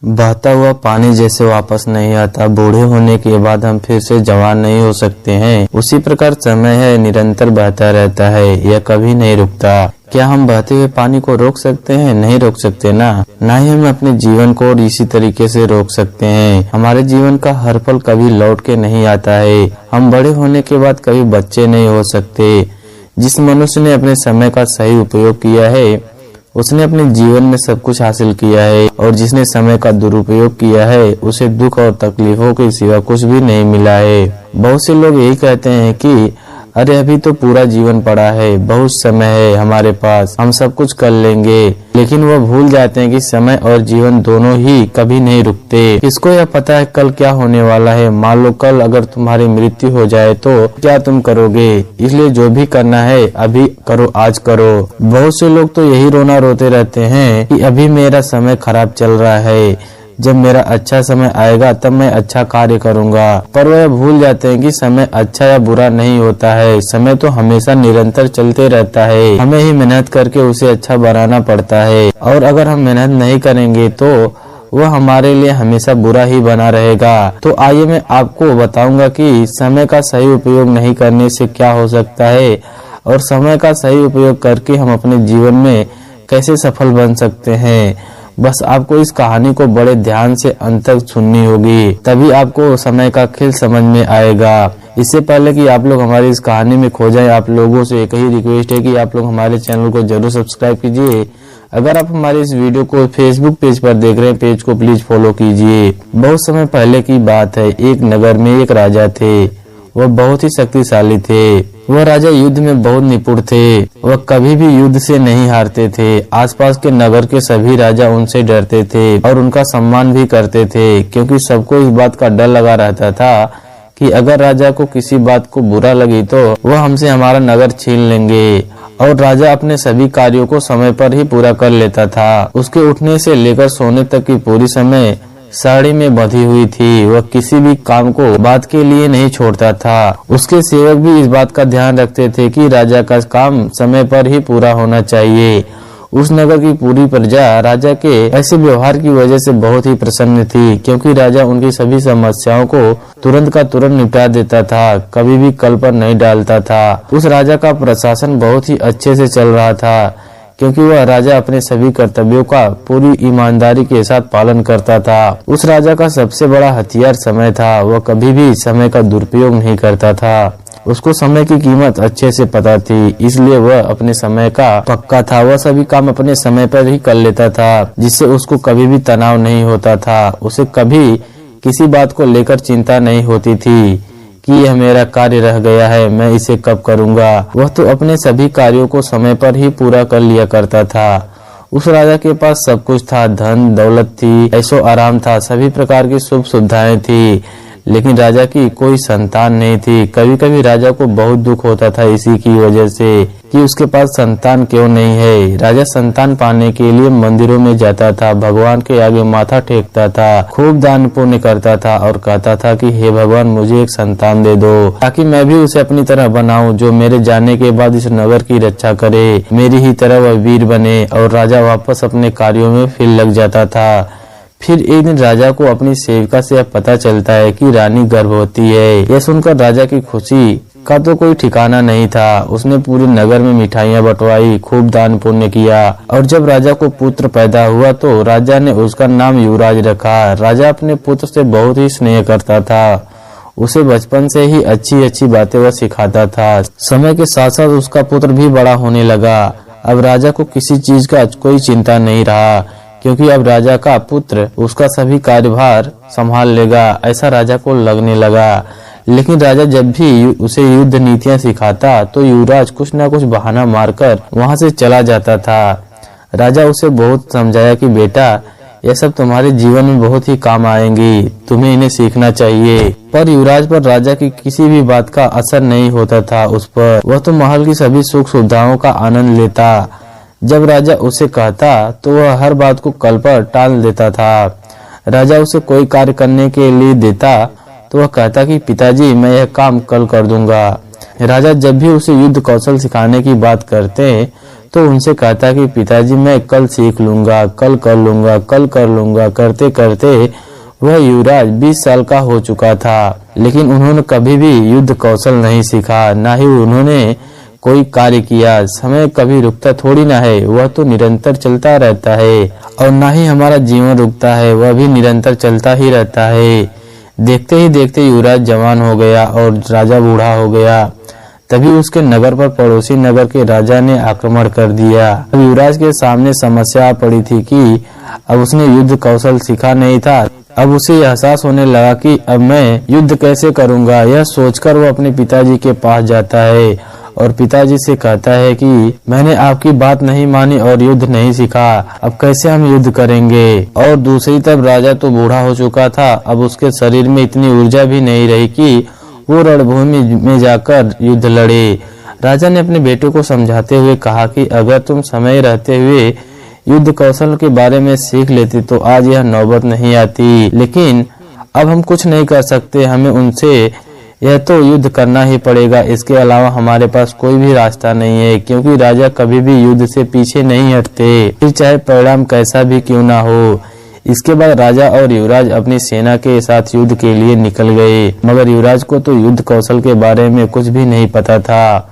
बहता हुआ पानी जैसे वापस नहीं आता, बूढ़े होने के बाद हम फिर से जवान नहीं हो सकते हैं, उसी प्रकार समय है, निरंतर बहता रहता है, यह कभी नहीं रुकता। क्या हम बहते हुए पानी को रोक सकते हैं? नहीं रोक सकते ना ही हम अपने जीवन को और इसी तरीके से रोक सकते हैं। हमारे जीवन का हर पल कभी लौट के नहीं आता है। हम बड़े होने के बाद कभी बच्चे नहीं हो सकते। जिस मनुष्य ने अपने समय का सही उपयोग किया है उसने अपने जीवन में सब कुछ हासिल किया है, और जिसने समय का दुरुपयोग किया है उसे दुख और तकलीफों के सिवा कुछ भी नहीं मिला है। बहुत से लोग यही कहते हैं कि अरे अभी तो पूरा जीवन पड़ा है, बहुत समय है हमारे पास, हम सब कुछ कर लेंगे। लेकिन वह भूल जाते हैं कि समय और जीवन दोनों ही कभी नहीं रुकते। किसको यह पता है कल क्या होने वाला है? मान लो कल अगर तुम्हारी मृत्यु हो जाए तो क्या तुम करोगे? इसलिए जो भी करना है अभी करो, आज करो। बहुत से लोग तो यही रोना रोते रहते हैं कि अभी मेरा समय खराब चल रहा है, जब मेरा अच्छा समय आएगा तब मैं अच्छा कार्य करूंगा। पर वह भूल जाते हैं कि समय अच्छा या बुरा नहीं होता है। समय तो हमेशा निरंतर चलते रहता है, हमें ही मेहनत करके उसे अच्छा बनाना पड़ता है, और अगर हम मेहनत नहीं करेंगे तो वह हमारे लिए हमेशा बुरा ही बना रहेगा। तो आइए मैं आपको बताऊंगा कि समय का सही उपयोग नहीं करने से क्या हो सकता है, और समय का सही उपयोग करके हम अपने जीवन में कैसे सफल बन सकते हैं। बस आपको इस कहानी को बड़े ध्यान से अंत तक सुननी होगी, तभी आपको समय का खेल समझ में आएगा। इससे पहले कि आप लोग हमारी इस कहानी में खो जाएं, आप लोगों से एक ही रिक्वेस्ट है कि आप लोग हमारे चैनल को जरूर सब्सक्राइब कीजिए। अगर आप हमारे इस वीडियो को फेसबुक पेज पर देख रहे हैं, पेज को प्लीज फॉलो कीजिए। बहुत समय पहले की बात है, एक नगर में एक राजा थे। वह बहुत ही शक्तिशाली थे। वह राजा युद्ध में बहुत निपुण थे। वह कभी भी युद्ध से नहीं हारते थे। आसपास के नगर के सभी राजा उनसे डरते थे और उनका सम्मान भी करते थे, क्योंकि सबको इस बात का डर लगा रहता था कि अगर राजा को किसी बात को बुरा लगी तो वह हमसे हमारा नगर छीन लेंगे। और राजा अपने सभी कार्यों को समय पर ही पूरा कर लेता था। उसके उठने से लेकर सोने तक की पूरी समय साड़ी में बंधी हुई थी। वह किसी भी काम को बात के लिए नहीं छोड़ता था। उसके सेवक भी इस बात का ध्यान रखते थे कि राजा का काम समय पर ही पूरा होना चाहिए। उस नगर की पूरी प्रजा राजा के ऐसे व्यवहार की वजह से बहुत ही प्रसन्न थी, क्योंकि राजा उनकी सभी समस्याओं को तुरंत का तुरंत निपटा देता था, कभी भी कल पर नहीं डालता था। उस राजा का प्रशासन बहुत ही अच्छे से चल रहा था, क्योंकि वह राजा अपने सभी कर्तव्यों का पूरी ईमानदारी के साथ पालन करता था। उस राजा का सबसे बड़ा हथियार समय था। वह कभी भी समय का दुरुपयोग नहीं करता था। उसको समय की कीमत अच्छे से पता थी, इसलिए वह अपने समय का पक्का था। वह सभी काम अपने समय पर ही कर लेता था, जिससे उसको कभी भी तनाव नहीं होता था। उसे कभी किसी बात को लेकर चिंता नहीं होती थी कि यह मेरा कार्य रह गया है, मैं इसे कब करूंगा। वह तो अपने सभी कार्यों को समय पर ही पूरा कर लिया करता था। उस राजा के पास सब कुछ था, धन दौलत थी, ऐशो आराम था, सभी प्रकार की सुख सुविधाएं थी, लेकिन राजा की कोई संतान नहीं थी। कभी कभी राजा को बहुत दुख होता था इसी की वजह से कि उसके पास संतान क्यों नहीं है। राजा संतान पाने के लिए मंदिरों में जाता था, भगवान के आगे माथा टेकता था, खूब दान पुण्य करता था और कहता था कि हे भगवान, मुझे एक संतान दे दो, ताकि मैं भी उसे अपनी तरह बनाऊं, जो मेरे जाने के बाद इस नगर की रक्षा करे, मेरी ही तरह वह वीर बने। और राजा वापस अपने कार्यों में फिर लग जाता था। फिर एक दिन राजा को अपनी सेविका से पता चलता है कि रानी गर्भवती है। यह सुनकर राजा की खुशी का तो कोई ठिकाना नहीं था। उसने पूरे नगर में मिठाइयाँ बंटवाई, खूब दान पुण्य किया, और जब राजा को पुत्र पैदा हुआ तो राजा ने उसका नाम युवराज रखा। राजा अपने पुत्र से बहुत ही स्नेह करता था। उसे बचपन से ही अच्छी अच्छी बातें वह सिखाता था। समय के साथ साथ उसका पुत्र भी बड़ा होने लगा। अब राजा को किसी चीज का कोई चिंता नहीं रहा, क्योंकि अब राजा का पुत्र उसका सभी कार्यभार संभाल लेगा, ऐसा राजा को लगने लगा। लेकिन राजा जब भी उसे युद्ध नीतियां सिखाता तो युवराज कुछ न कुछ बहाना मारकर वहां से चला जाता था। राजा उसे बहुत समझाया कि बेटा, यह सब तुम्हारे जीवन में बहुत ही काम आएंगी, तुम्हें इन्हें सीखना चाहिए। पर युवराज पर राजा की किसी भी बात का असर नहीं होता था उस पर। वह तो महल की सभी सुख सुविधाओं का आनंद लेता। जब राजा उसे कहता तो वह हर बात को कल पर टाल देता था। राजा उसे कोई कार्य करने के लिए देता तो वह कहता कि पिताजी, मैं यह काम कल कर दूंगा। राजा जब भी उसे युद्ध कौशल सिखाने की बात करते तो उनसे कहता कि पिताजी मैं कल सीख लूंगा, कल कर लूंगा, कल कर लूंगा। करते करते वह युवराज 20 साल का हो चुका था, लेकिन उन्होंने कभी भी युद्ध कौशल नहीं सीखा, ना ही उन्होंने कोई कार्य किया। समय कभी रुकता थोड़ी ना है, वह तो निरंतर चलता रहता है। और ना ही हमारा जीवन रुकता है, वह भी निरंतर चलता ही रहता है। देखते ही देखते युवराज जवान हो गया और राजा बूढ़ा हो गया। तभी उसके नगर पर पड़ोसी नगर के राजा ने आक्रमण कर दिया। अब युवराज के सामने समस्या पड़ी थी कि अब उसने युद्ध कौशल सीखा नहीं था। अब उसे एहसास होने लगा कि अब मैं युद्ध कैसे करूंगा। यह सोचकर वो अपने पिताजी के पास जाता है और पिताजी से कहता है कि मैंने आपकी बात नहीं मानी और युद्ध नहीं सीखा, अब कैसे हम युद्ध करेंगे। और दूसरी तरफ राजा तो बूढ़ा हो चुका था, अब उसके शरीर में इतनी ऊर्जा भी नहीं रही कि वो रणभूमि में जाकर युद्ध लड़े। राजा ने अपने बेटे को समझाते हुए कहा कि अगर तुम समय रहते हुए युद्ध कौशल के बारे में सीख लेती तो आज यह नौबत नहीं आती, लेकिन अब हम कुछ नहीं कर सकते, हमें उनसे यह तो युद्ध करना ही पड़ेगा। इसके अलावा हमारे पास कोई भी रास्ता नहीं है, क्योंकि राजा कभी भी युद्ध से पीछे नहीं हटते, फिर चाहे परिणाम कैसा भी क्यों ना हो। इसके बाद राजा और युवराज अपनी सेना के साथ युद्ध के लिए निकल गए, मगर युवराज को तो युद्ध कौशल के बारे में कुछ भी नहीं पता था।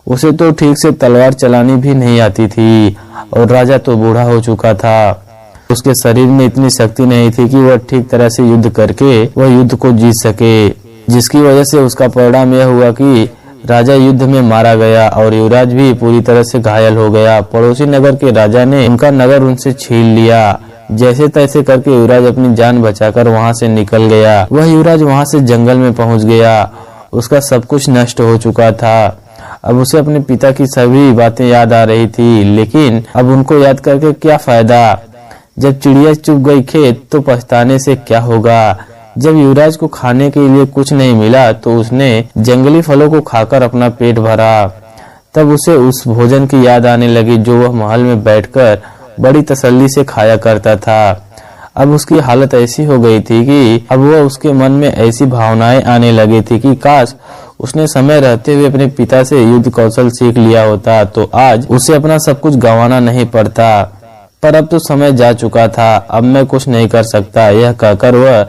उसे तो ठीक से तलवार चलानी भी नहीं आती थी और राजा तो बूढ़ा हो चुका था। उसके शरीर में इतनी शक्ति नहीं थी कि वह ठीक तरह से युद्ध करके वह युद्ध को जीत सके, जिसकी वजह से उसका परिणाम यह हुआ कि राजा युद्ध में मारा गया और युवराज भी पूरी तरह से घायल हो गया। पड़ोसी नगर के राजा ने उनका नगर उनसे छीन लिया। जैसे तैसे करके युवराज अपनी जान बचाकर वहां से निकल गया। वह युवराज वहां से जंगल में पहुंच गया। उसका सब कुछ नष्ट हो चुका था। अब उसे अपने पिता की सभी बातें याद आ रही थी, लेकिन अब उनको याद करके क्या फायदा। जब चिड़िया चुग गई खेत तो पछताने से क्या होगा। जब युवराज को खाने के लिए कुछ नहीं मिला तो उसने जंगली फलों को खाकर अपना पेट भरा। तब उसे उस भोजन की याद आने लगी जो वह महल में बैठकर बड़ी तसल्ली से खाया करता था। अब उसकी हालत ऐसी हो गई थी कि अब वह उसके मन में ऐसी भावनाएं आने लगी थी कि काश उसने समय रहते हुए अपने पिता से युद्ध कौशल सीख लिया होता तो आज उसे अपना सब कुछ गंवाना नहीं पड़ता। पर अब तो समय जा चुका था, अब मैं कुछ नहीं कर सकता। यह कहकर वह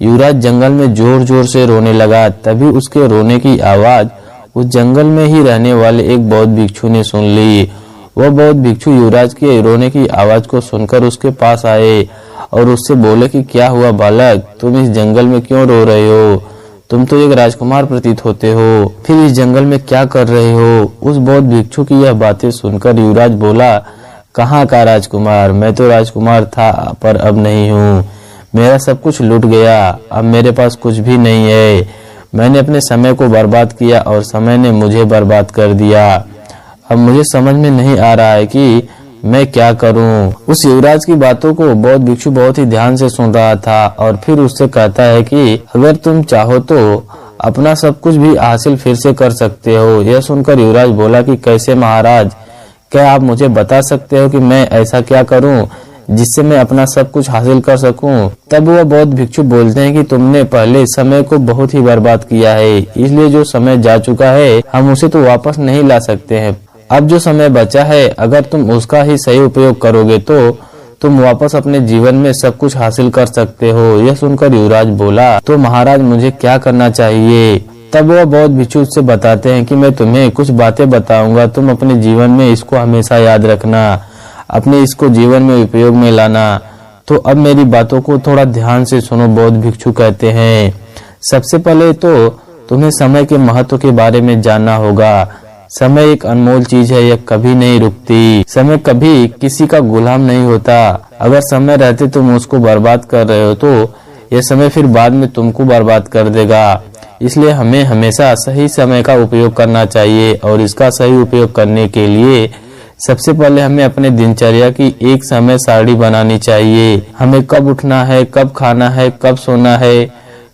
युवराज जंगल में जोर जोर से रोने लगा। तभी उसके रोने की आवाज उस जंगल में ही रहने वाले एक बौद्ध भिक्षु ने सुन ली। वह बौद्ध भिक्षु युवराज के रोने की आवाज को सुनकर उसके पास आए और उससे बोले कि क्या हुआ बालक, तुम इस जंगल में क्यों रो रहे हो? तुम तो एक राजकुमार प्रतीत होते हो, फिर इस जंगल में क्या कर रहे हो? उस बौद्ध भिक्षु की यह बातें सुनकर युवराज बोला, कहाँ का राजकुमार, मैं तो राजकुमार था पर अब नहीं हूँ। मेरा सब कुछ लूट गया, अब मेरे पास कुछ भी नहीं है। मैंने अपने समय को बर्बाद किया और समय ने मुझे बर्बाद कर दिया। अब मुझे समझ में नहीं आ रहा है कि मैं क्या करूं। उस युवराज की बातों को बौद्ध भिक्षु बहुत ही ध्यान से सुन रहा था और फिर उससे कहता है कि अगर तुम चाहो तो अपना सब कुछ भी हासिल फिर से कर सकते हो। यह सुनकर युवराज बोला कि कैसे महाराज, क्या आप मुझे बता सकते हो कि मैं ऐसा क्या करूं जिससे मैं अपना सब कुछ हासिल कर सकूं? तब वह बौद्ध भिक्षु बोलते हैं कि तुमने पहले समय को बहुत ही बर्बाद किया है, इसलिए जो समय जा चुका है हम उसे तो वापस नहीं ला सकते हैं। अब जो समय बचा है अगर तुम उसका ही सही उपयोग करोगे तो तुम वापस अपने जीवन में सब कुछ हासिल कर सकते हो। यह सुनकर युवराज बोला, तो महाराज मुझे क्या करना चाहिए? तब वह बौद्ध भिक्षु से बताते हैं कि मैं तुम्हें कुछ बातें बताऊंगा, तुम अपने जीवन में इसको हमेशा याद रखना, अपने इसको जीवन में उपयोग में लाना। तो अब मेरी बातों को थोड़ा ध्यान से सुनो। बौद्ध भिक्षु कहते हैं, सबसे पहले तो तुम्हें समय के महत्व के बारे में जानना होगा। समय एक अनमोल चीज है, यह कभी नहीं रुकती। समय कभी किसी का गुलाम नहीं होता। अगर समय रहते तुम उसको बर्बाद कर रहे हो तो यह समय फिर बाद में तुमको बर्बाद कर देगा। इसलिए हमें हमेशा सही समय का उपयोग करना चाहिए और इसका सही उपयोग करने के लिए सबसे पहले हमें अपने दिनचर्या की एक समय सारणी बनानी चाहिए। हमें कब उठना है, कब खाना है, कब सोना है,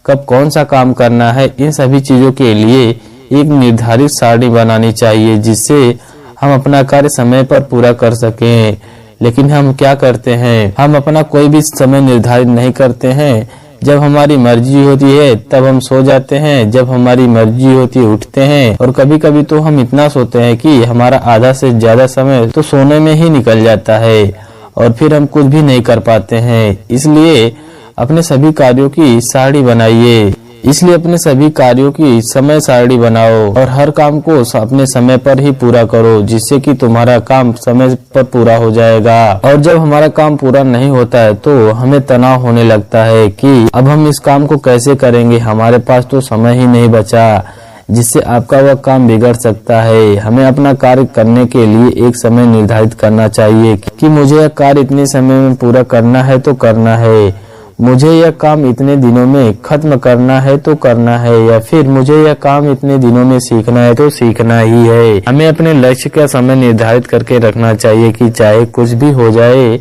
कब कौन सा काम करना है, इन सभी चीजों के लिए एक निर्धारित सारणी बनानी चाहिए जिससे हम अपना कार्य समय पर पूरा कर सकें। लेकिन हम क्या करते हैं, हम अपना कोई भी समय निर्धारित नहीं करते हैं जब हमारी मर्जी होती है तब हम सो जाते हैं, जब हमारी मर्जी होती है उठते हैं, और कभी कभी तो हम इतना सोते हैं कि हमारा आधा से ज्यादा समय तो सोने में ही निकल जाता है और फिर हम कुछ भी नहीं कर पाते हैं। इसलिए अपने सभी कार्यों की सारणी बनाइए, इसलिए अपने सभी कार्यों की समय सारणी बनाओ और हर काम को अपने समय पर ही पूरा करो, जिससे कि तुम्हारा काम समय पर पूरा हो जाएगा। और जब हमारा काम पूरा नहीं होता है तो हमें तनाव होने लगता है कि अब हम इस काम को कैसे करेंगे, हमारे पास तो समय ही नहीं बचा, जिससे आपका वह काम बिगड़ सकता है। हमें अपना कार्य करने के लिए एक समय निर्धारित करना चाहिए कि मुझे यह कार्य इतने समय में पूरा करना है तो करना है, मुझे यह काम इतने दिनों में खत्म करना है तो करना है, या फिर मुझे यह काम इतने दिनों में सीखना है तो सीखना ही है। हमें अपने लक्ष्य का समय निर्धारित करके रखना चाहिए कि चाहे कुछ भी हो जाए,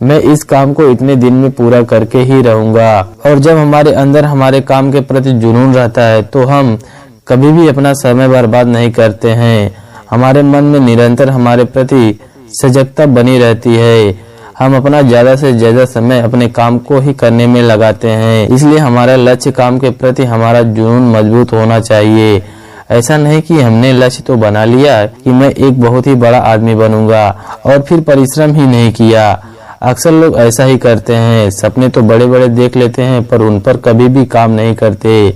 मैं इस काम को इतने दिन में पूरा करके ही रहूंगा। और जब हमारे अंदर हमारे काम के प्रति जुनून रहता है तो हम कभी भी अपना समय बर्बाद नहीं करते हैं। हमारे मन में निरंतर हमारे प्रति सजगता बनी रहती है। हम अपना ज्यादा से ज्यादा समय अपने काम को ही करने में लगाते हैं। इसलिए हमारा लक्ष्य काम के प्रति हमारा जुनून मजबूत होना चाहिए। ऐसा नहीं कि हमने लक्ष्य तो बना लिया कि मैं एक बहुत ही बड़ा आदमी बनूंगा और फिर परिश्रम ही नहीं किया। अक्सर लोग ऐसा ही करते हैं, सपने तो बड़े बड़े देख लेते हैं पर उन पर कभी भी काम नहीं करते,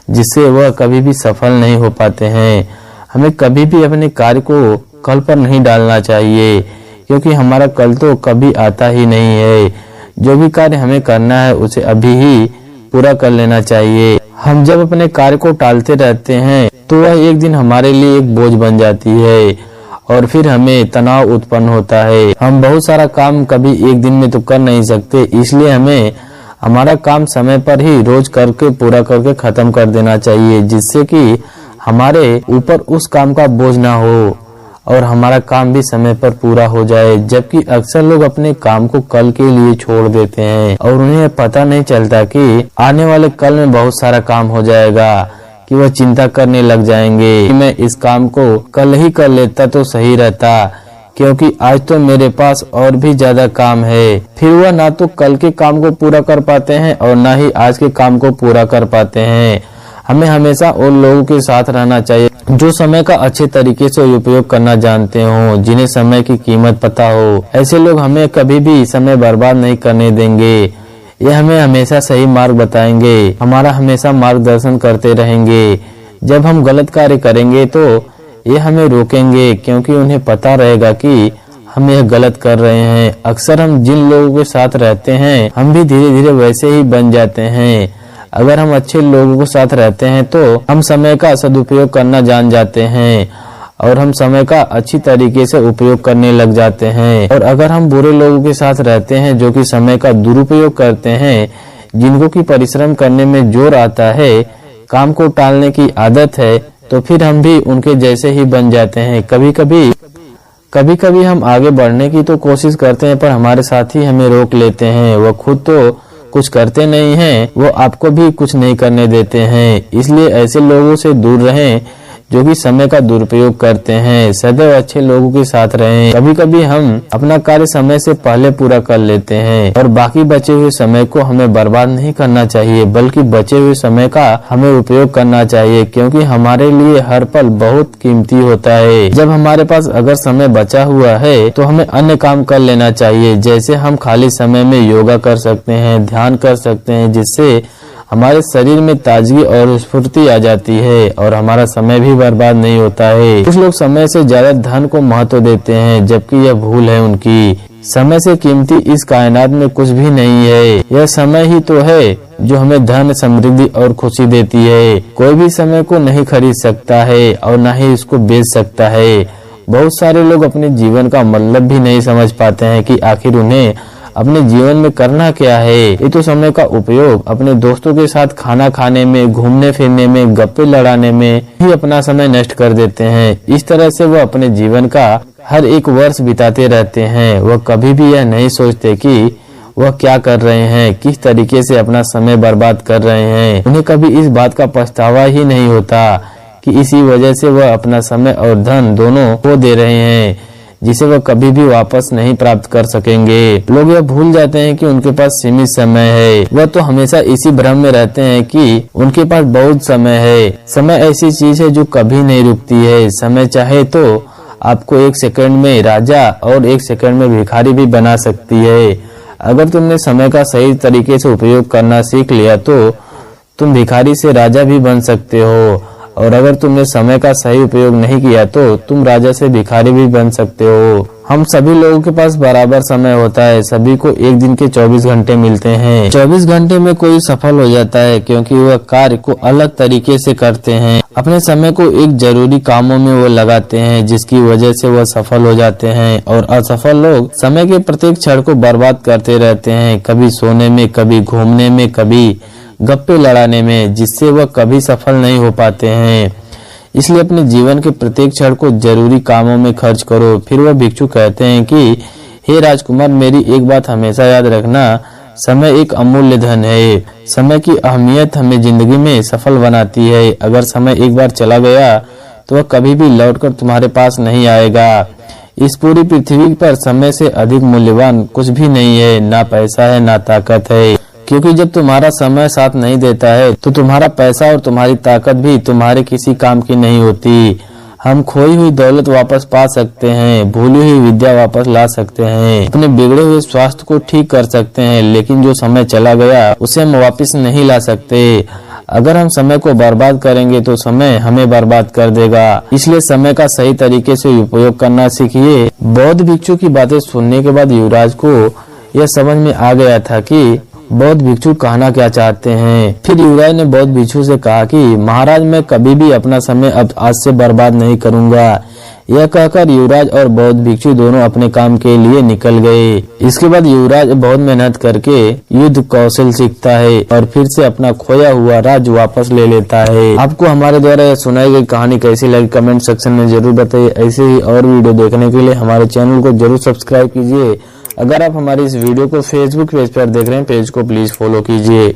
जिससे वह कभी भी सफल नहीं हो पाते हैं। हमें कभी भी अपने कार्य को कल पर नहीं डालना चाहिए, क्योंकि हमारा कल तो कभी आता ही नहीं है। जो भी कार्य हमें करना है उसे अभी ही पूरा कर लेना चाहिए। हम जब अपने कार्य को टालते रहते हैं तो वह एक दिन हमारे लिए एक बोझ बन जाती है और फिर हमें तनाव उत्पन्न होता है। हम बहुत सारा काम कभी एक दिन में तो कर नहीं सकते, इसलिए हमें हमारा काम समय पर ही रोज करके पूरा करके खत्म कर देना चाहिए, जिससे कि हमारे ऊपर उस काम का बोझ ना हो और हमारा काम भी समय पर पूरा हो जाए। जबकि अक्सर लोग अपने काम को कल के लिए छोड़ देते हैं और उन्हें पता नहीं चलता कि आने वाले कल में बहुत सारा काम हो जाएगा, कि वह चिंता करने लग जाएंगे कि मैं इस काम को कल ही कर लेता तो सही रहता, क्योंकि आज तो मेरे पास और भी ज्यादा काम है। फिर वह ना तो कल के काम को पूरा कर पाते हैं और ना ही आज के काम को पूरा कर पाते हैं। हमें हमेशा उन लोगों के साथ रहना चाहिए जो समय का अच्छे तरीके से उपयोग करना जानते हो, जिन्हें समय की कीमत पता हो। ऐसे लोग हमें कभी भी समय बर्बाद नहीं करने देंगे। ये हमें हमेशा सही मार्ग बताएंगे, हमारा हमेशा मार्गदर्शन करते रहेंगे। जब हम गलत कार्य करेंगे तो ये हमें रोकेंगे, क्योंकि उन्हें पता रहेगा कि हम यह गलत कर रहे हैं। अक्सर हम जिन लोगों के साथ रहते हैं हम भी धीरे धीरे वैसे ही बन जाते हैं। अगर हम अच्छे लोगों के साथ रहते हैं तो हम समय का सदुपयोग करना जान जाते हैं और हम समय का अच्छी तरीके से उपयोग करने लग जाते हैं। और अगर हम बुरे लोगों के साथ रहते हैं जो कि समय का दुरुपयोग करते हैं, जिनको की परिश्रम करने में जोर आता है, काम को टालने की आदत है, तो फिर हम भी उनके जैसे ही बन जाते हैं। कभी कभी हम आगे बढ़ने की तो कोशिश करते हैं पर हमारे साथी हमें रोक लेते हैं। वो खुद तो कुछ करते नहीं हैं, वो आपको भी कुछ नहीं करने देते हैं। इसलिए ऐसे लोगों से दूर रहें जो कि समय का दुरुपयोग करते हैं। सदैव अच्छे लोगों के साथ रहें। कभी कभी हम अपना कार्य समय से पहले पूरा कर लेते हैं और बाकी बचे हुए समय को हमें बर्बाद नहीं करना चाहिए, बल्कि बचे हुए समय का हमें उपयोग करना चाहिए, क्योंकि हमारे लिए हर पल बहुत कीमती होता है। जब हमारे पास अगर समय बचा हुआ है तो हमें अन्य काम कर लेना चाहिए। जैसे हम खाली समय में योगा कर सकते हैं, ध्यान कर सकते हैं, जिससे हमारे शरीर में ताजगी और स्फूर्ति आ जाती है और हमारा समय भी बर्बाद नहीं होता है। कुछ लोग समय से ज्यादा धन को महत्व देते हैं, जबकि यह भूल है उनकी। समय से कीमती इस कायनात में कुछ भी नहीं है। यह समय ही तो है जो हमें धन, समृद्धि और खुशी देती है। कोई भी समय को नहीं खरीद सकता है और न ही इसको बेच सकता है। बहुत सारे लोग अपने जीवन का मतलब भी नहीं समझ पाते हैं कि आखिर उन्हें अपने जीवन में करना क्या है। ये तो समय का उपयोग अपने दोस्तों के साथ खाना खाने में, घूमने फिरने में, गप्पे लड़ाने में ही अपना समय नष्ट कर देते हैं। इस तरह से वह अपने जीवन का हर एक वर्ष बिताते रहते हैं। वह कभी भी यह नहीं सोचते कि वह क्या कर रहे हैं, किस तरीके से अपना समय बर्बाद कर रहे हैं। उन्हें कभी इस बात का पछतावा ही नहीं होता कि इसी वजह से वह अपना समय और धन दोनों खो दे रहे हैं, जिसे वह कभी भी वापस नहीं प्राप्त कर सकेंगे। लोग यह भूल जाते हैं कि उनके पास सीमित समय है। वह तो हमेशा इसी भ्रम में रहते हैं कि उनके पास बहुत समय है। समय ऐसी चीज है जो कभी नहीं रुकती है। समय चाहे तो आपको 1 सेकंड में राजा और 1 सेकंड में भिखारी भी बना सकती है। अगर तुमने समय का सही तरीके से उपयोग करना सीख लिया तो तुम भिखारी से राजा भी बन सकते हो, और अगर तुमने समय का सही उपयोग नहीं किया तो तुम राजा से भिखारी भी बन सकते हो। हम सभी लोगों के पास बराबर समय होता है। सभी को एक दिन के 24 घंटे मिलते हैं। 24 घंटे में कोई सफल हो जाता है क्योंकि वह कार्य को अलग तरीके से करते हैं। अपने समय को एक जरूरी कामों में वो लगाते हैं, जिसकी वजह से वह सफल हो जाते हैं। और असफल लोग समय के प्रत्येक क्षण को बर्बाद करते रहते हैं, कभी सोने में, कभी घूमने में, कभी गप्पे लड़ाने में, जिससे वह कभी सफल नहीं हो पाते हैं। इसलिए अपने जीवन के प्रत्येक क्षण को जरूरी कामों में खर्च करो। फिर वह भिक्षु कहते हैं कि हे राजकुमार, मेरी एक बात हमेशा याद रखना, समय एक अमूल्य धन है। समय की अहमियत हमें जिंदगी में सफल बनाती है। अगर समय एक बार चला गया तो वह कभी भी लौटकर तुम्हारे पास नहीं आएगा। इस पूरी पृथ्वी पर समय से अधिक मूल्यवान कुछ भी नहीं है, ना पैसा है, ना ताकत है। क्योंकि जब तुम्हारा समय साथ नहीं देता है तो तुम्हारा पैसा और तुम्हारी ताकत भी तुम्हारे किसी काम की नहीं होती। हम खोई हुई दौलत वापस पा सकते हैं, भूली हुई विद्या वापस ला सकते हैं, अपने बिगड़े हुए स्वास्थ्य को ठीक कर सकते हैं, लेकिन जो समय चला गया उसे हम वापस नहीं ला सकते। अगर हम समय को बर्बाद करेंगे तो समय हमें बर्बाद कर देगा। इसलिए समय का सही तरीके से उपयोग करना सीखिए। बौद्ध भिक्षु की बातें सुनने के बाद युवराज को यह समझ में आ गया था कि बौद्ध भिक्षु कहना क्या चाहते हैं। फिर युवराज ने बौद्ध भिक्षु से कहा कि महाराज, मैं कभी भी अपना समय अब आज से बर्बाद नहीं करूंगा। यह कहकर युवराज और बौद्ध भिक्षु दोनों अपने काम के लिए निकल गए। इसके बाद युवराज बहुत मेहनत करके युद्ध कौशल सीखता है और फिर से अपना खोया हुआ राज्य वापस ले लेता है। आपको हमारे द्वारा यह सुनाई गई कहानी कैसी लगी कमेंट सेक्शन में जरूर बताइए। ऐसे ही और वीडियो देखने के लिए हमारे चैनल को जरूर सब्सक्राइब कीजिए। अगर आप हमारी इस वीडियो को फेसबुक पेज पर देख रहे हैं, पेज को प्लीज फॉलो कीजिए।